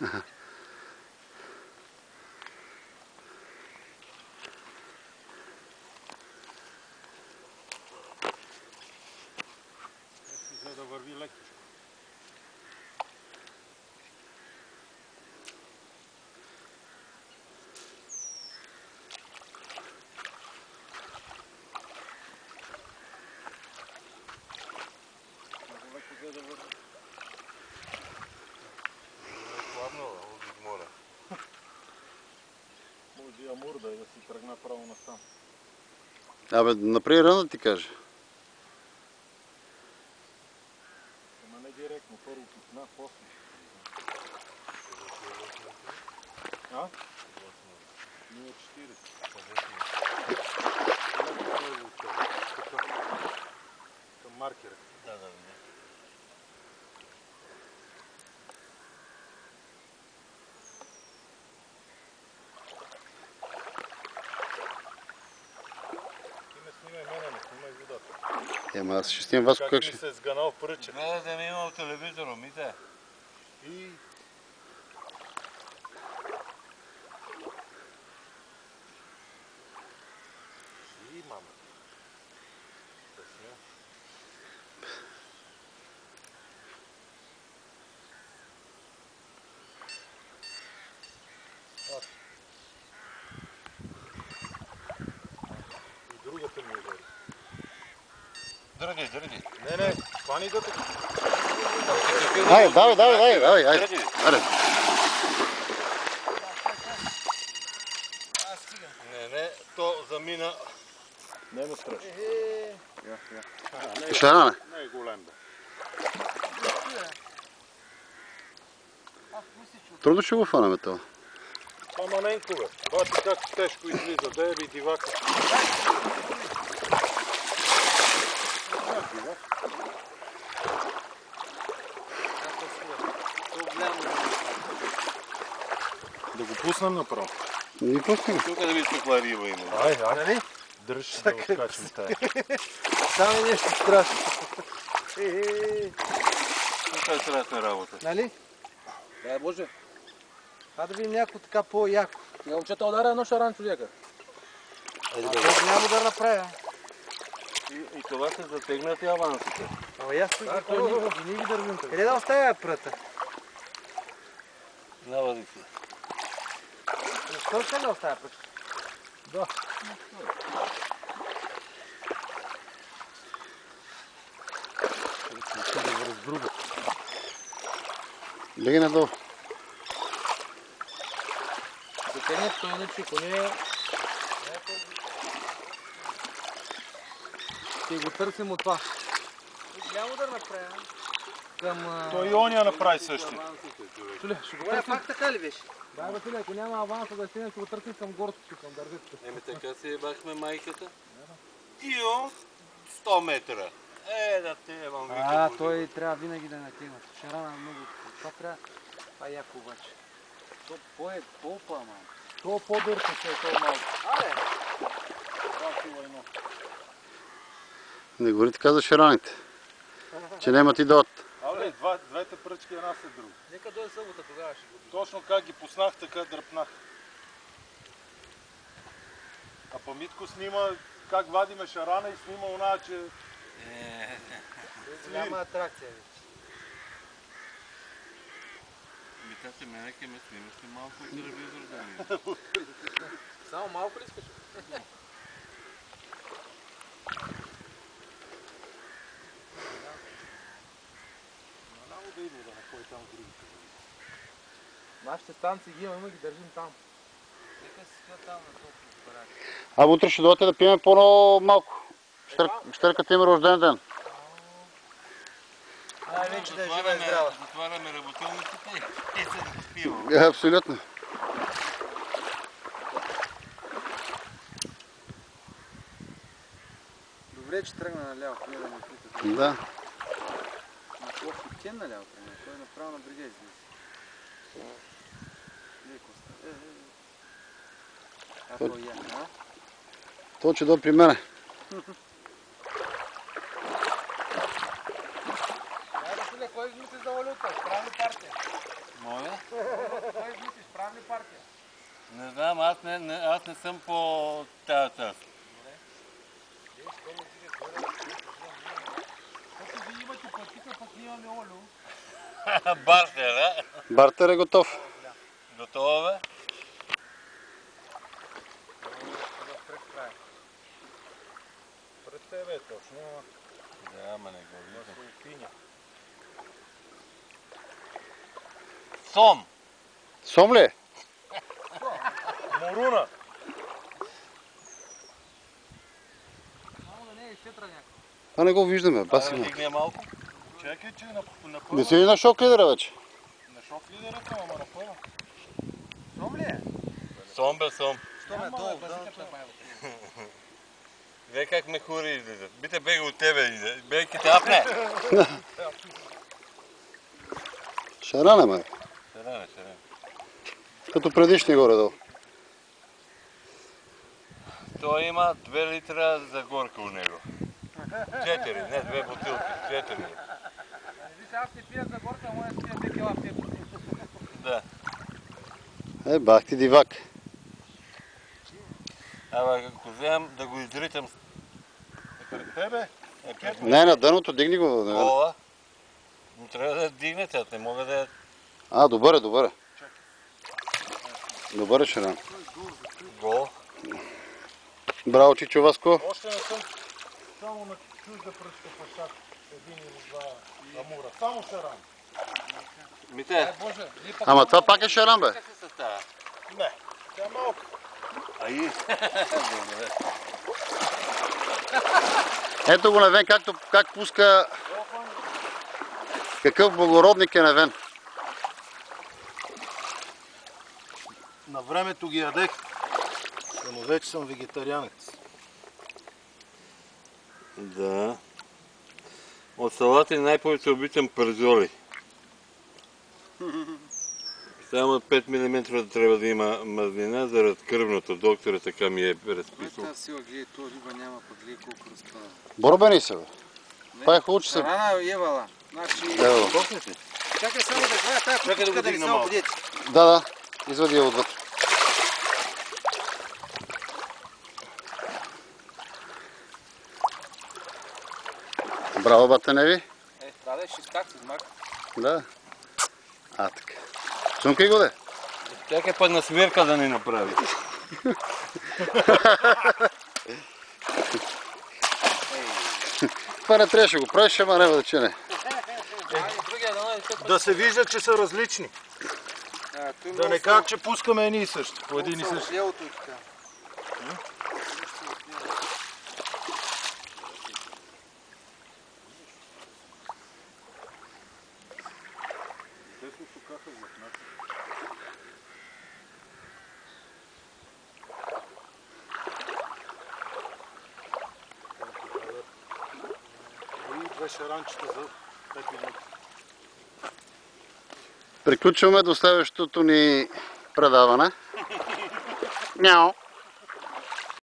За да върви леко. Може и Амур да си тръгна право насам. Абе, направи ръна ти каже. Ама не директно, първо пусна, после. А? 0,40. Към маркера. Да. Снимай мене, не снимай водата. Ема аз ще снимам Васко как ще... Как ми се сганал пръчък. Гледа да ми имал телевизора, мите. И... мама. Да сня. И другата ми удари. Дърди. Не, хвани да тук. Ай, давай. Дърди. Аре. Не, то замина. Не ме страшно. Шарана. Не е голем да. Трудно ще го фанаме това. Това маненко бе. Бати как тежко излиза. Да еби дивака. Да го пуснем направо. Не пусни го. Тук да видиш каква риба има. Айде. Дръж да откачим тая. Само нещо страшно. Тук е страшна работа. Нали? Дай Боже. А да видим някакво така по-яко. Сега момчета удара едно шаран човека. Аз няма удар направя. И това се затегнат и авансите. Ама и аз тук и ние ги държим. Къде да оставя пръта? Няма да си. Защо ли оставя пръта? Да. Леги надолу. Затегнат той иначе, ако не... Ще го търсим от това. Няма удар направя. Към... Той и ония направи същия. Чуле, ще го търсим. Пак така ли беше? Да, Василе, ако няма аванса да стигнем, ще го търсим към горското, към дърветата. Еми така си ебахме майката. Ио, 100 метра. Да те вам вика. Той трябва винаги да натигнат. Шарана много. Това трябва... Това е яко обаче. То по-па, мам. То по-дърка се е това малко. Не говори така за шараните. Че няма ти дот. Абе, двете пръчки една след друга. Нека дойде събота, тогава ще го видим. Точно как ги пуснах, така дръпнах. А па Митко снима как вадиме шарана и снима она, че... Няма атракция вече. Митате мене ке ме снимаш ли малко телевизор да ми? Само малко ли искаш? Много да идва да не ходи там другите. Нашите станции ги имаме, ги държим там. Нека си стоят там на толкова апарати. А утре ще дойдете да пием по-малко. Щерката има рожден ден. Най-вече да е жива и здрава. Затваряме работилниците и се спивам. Абсолютно. Добре, че тръгна наляво, не да ме питат. Да. На плохо кен наляво, той е направо на брега излиза. Леко става. Ако я, а? То, че до при мене. Айде си леко кой измислиш за валюта? Правни партия. Моля? Кой измислиш? Правни партия. Не знам, аз не съм по тази част. Като ви имате пътика, пък ние имаме олио. Бартер, а? Бартер е готов. Готово бе? Пред тебе е точно. Да, ама не го виждам. Сом! Сом ли е? Моруна. Само да не е изчетра някакво. Това не го виждаме, Да баси ме. дигне малко. Чакай, че на Не първо. си ли на шок лидера вече? На шок лидерата, ама на първо. Сом ли е? Сом бе, сом. Що ме долу? Вие как ме хури излизат. Бите бега от тебе, бейки те апне. Шаране, ме. Шаране. Като предишния горе-долу. Той има 2 литра за горка у него. 4, не 2 бутилки, 4. Виж, аз не пия за горка, моя си пия 2 кила в теб. Да. Бах ти дивак. Ама ако вземам да го изритам Пред тебе. Не, на дъното, дигни го. с кола, но трябва да дигнете, аз не мога да... А, добър е, добър е. Добър е, Шаран. Гол. Браво, Чичо Васко. Още не съм само на чужда пръчка пашак. Един или два амура. Само шаран. Мите, Боже, ние пък... Ама това пак е Шаран, бе. как се състава? Не. Тя е малка. Ай, добре. Ето го Невен, как пуска... Какъв благородник е Невен. На времето ги ядех. Но вече съм вегетарианец. Да. От салати най-повече обичам перзоли. Само 5 мм трябва да има мазнина заради кръвното. Доктора така ми е разписал. Тази сила, гледай, това риба няма, пък гледай колко разпада. Борбени са, бе. Това е хубаво, че се... Рана евала. Значи... Ево. Чакай само да гледа тази Чакай да го кутка да не дигна са малко. ободети. Да, извади я отвътре. Браво, бате Неви. Да, ще скак с мак. Да. А, така. Цункай го, де. Чакай път на свирка да ни направи. Това не трябваше го правиш, ама няма да че не. Да се вижда, че са различни. Да не кажат, че пускаме едни и същи. По един и същи. Левото и така. И две шаранчета за 5 минути. Приключваме до следващото ни предаване. Мяу.